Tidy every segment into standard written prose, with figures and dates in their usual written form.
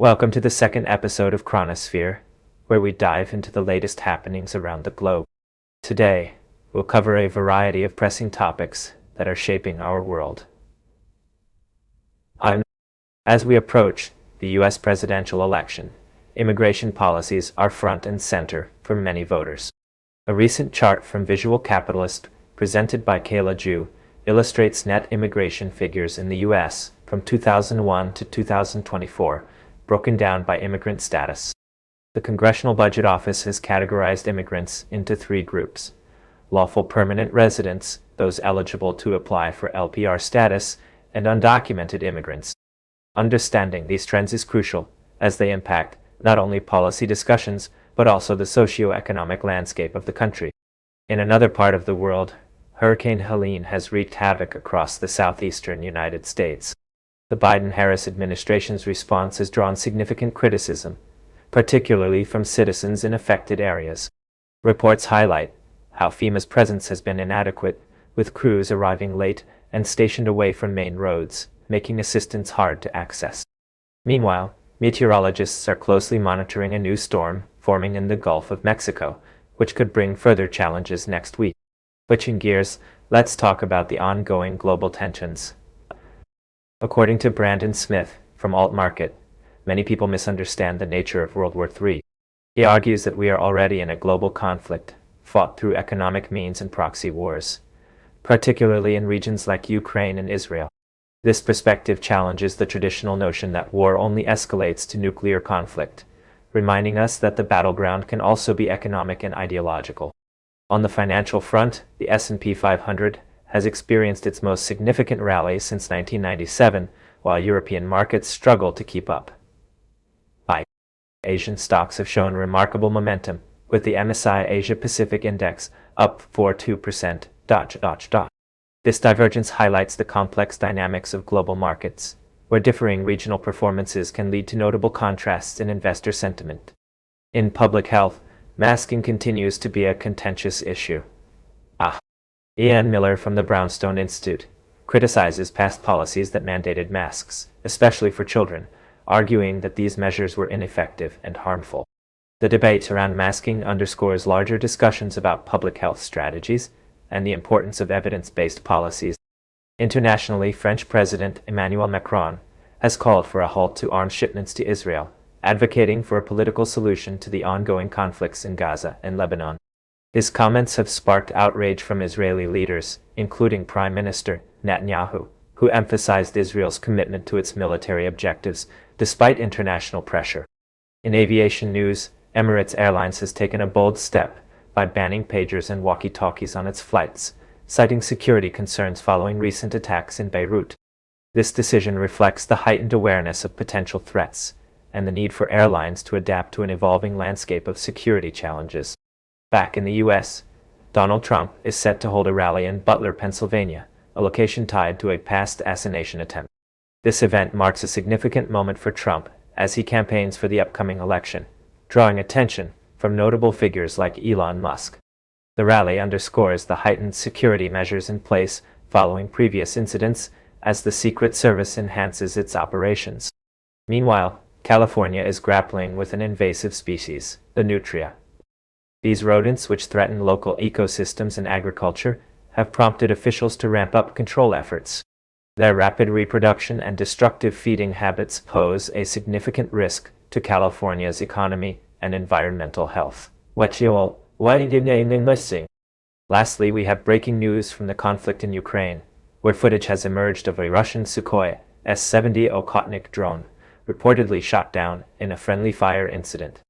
Welcome to the second episode of Cronisphere, where we dive into the latest happenings around the globe. Today, we'll cover a variety of pressing topics that are shaping our world. As we approach the U.S. presidential election, immigration policies are front and center for many voters. A recent chart from Visual Capitalist, presented by Kayla Ju, illustrates net immigration figures in the U.S. from 2001 to 2024, broken down by immigrant status. The Congressional Budget Office has categorized immigrants into three groups: lawful permanent residents, those eligible to apply for LPR status, and undocumented immigrants. Understanding these trends is crucial, as they impact not only policy discussions, but also the socio-economic landscape of the country. In another part of the world, Hurricane Helene has wreaked havoc across the southeastern United States. The Biden-Harris administration's response has drawn significant criticism, particularly from citizens in affected areas. Reports highlight how FEMA's presence has been inadequate, with crews arriving late and stationed away from main roads, making assistance hard to access. Meanwhile, meteorologists are closely monitoring a new storm forming in the Gulf of Mexico, which could bring further challenges next week. Switching gears, let's talk about the ongoing global tensions. According to Brandon Smith from Altmarket, many people misunderstand the nature of World War III. He argues that we are already in a global conflict, fought through economic means and proxy wars, particularly in regions like Ukraine and Israel. This perspective challenges the traditional notion that war only escalates to nuclear conflict, reminding us that the battleground can also be economic and ideological. On the financial front, the S&P 500 has experienced its most significant rally since 1997, while European markets struggle to keep up. Asian stocks have shown remarkable momentum, with the MSCI Asia Pacific Index up 4.2%. This divergence highlights the complex dynamics of global markets, where differing regional performances can lead to notable contrasts in investor sentiment. In public health, masking continues to be a contentious issue. Ian Miller from the Brownstone Institute criticizes past policies that mandated masks, especially for children, arguing that these measures were ineffective and harmful. The debate around masking underscores larger discussions about public health strategies and the importance of evidence-based policies. Internationally, French President Emmanuel Macron has called for a halt to arms shipments to Israel, advocating for a political solution to the ongoing conflicts in Gaza and Lebanon. His comments have sparked outrage from Israeli leaders, including Prime Minister Netanyahu, who emphasized Israel's commitment to its military objectives despite international pressure. In aviation news, Emirates Airlines has taken a bold step by banning pagers and walkie-talkies on its flights, citing security concerns following recent attacks in Beirut. This decision reflects the heightened awareness of potential threats and the need for airlines to adapt to an evolving landscape of security challenges. Back in the U.S., Donald Trump is set to hold a rally in Butler, Pennsylvania, a location tied to a past assassination attempt. This event marks a significant moment for Trump as he campaigns for the upcoming election, drawing attention from notable figures like Elon Musk. The rally underscores the heightened security measures in place following previous incidents as the Secret Service enhances its operations. Meanwhile, California is grappling with an invasive species, the nutria. These rodents, which threaten local ecosystems and agriculture, have prompted officials to ramp up control efforts. Their rapid reproduction and destructive feeding habits pose a significant risk to California's economy and environmental health. Lastly, we have breaking news from the conflict in Ukraine, where footage has emerged of a Russian Sukhoi S-70 Okhotnik drone, reportedly shot down in a friendly fire incident.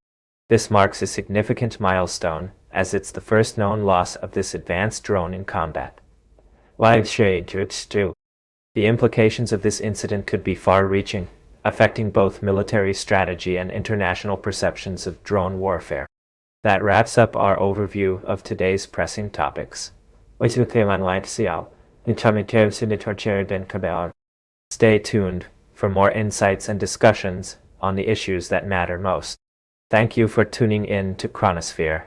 This marks a significant milestone, as it's the first known loss of this advanced drone in combat. The implications of this incident could be far-reaching, affecting both military strategy and international perceptions of drone warfare. That wraps up our overview of today's pressing topics. Stay tuned for more insights and discussions on the issues that matter most. Thank you for tuning in to Cronisphere.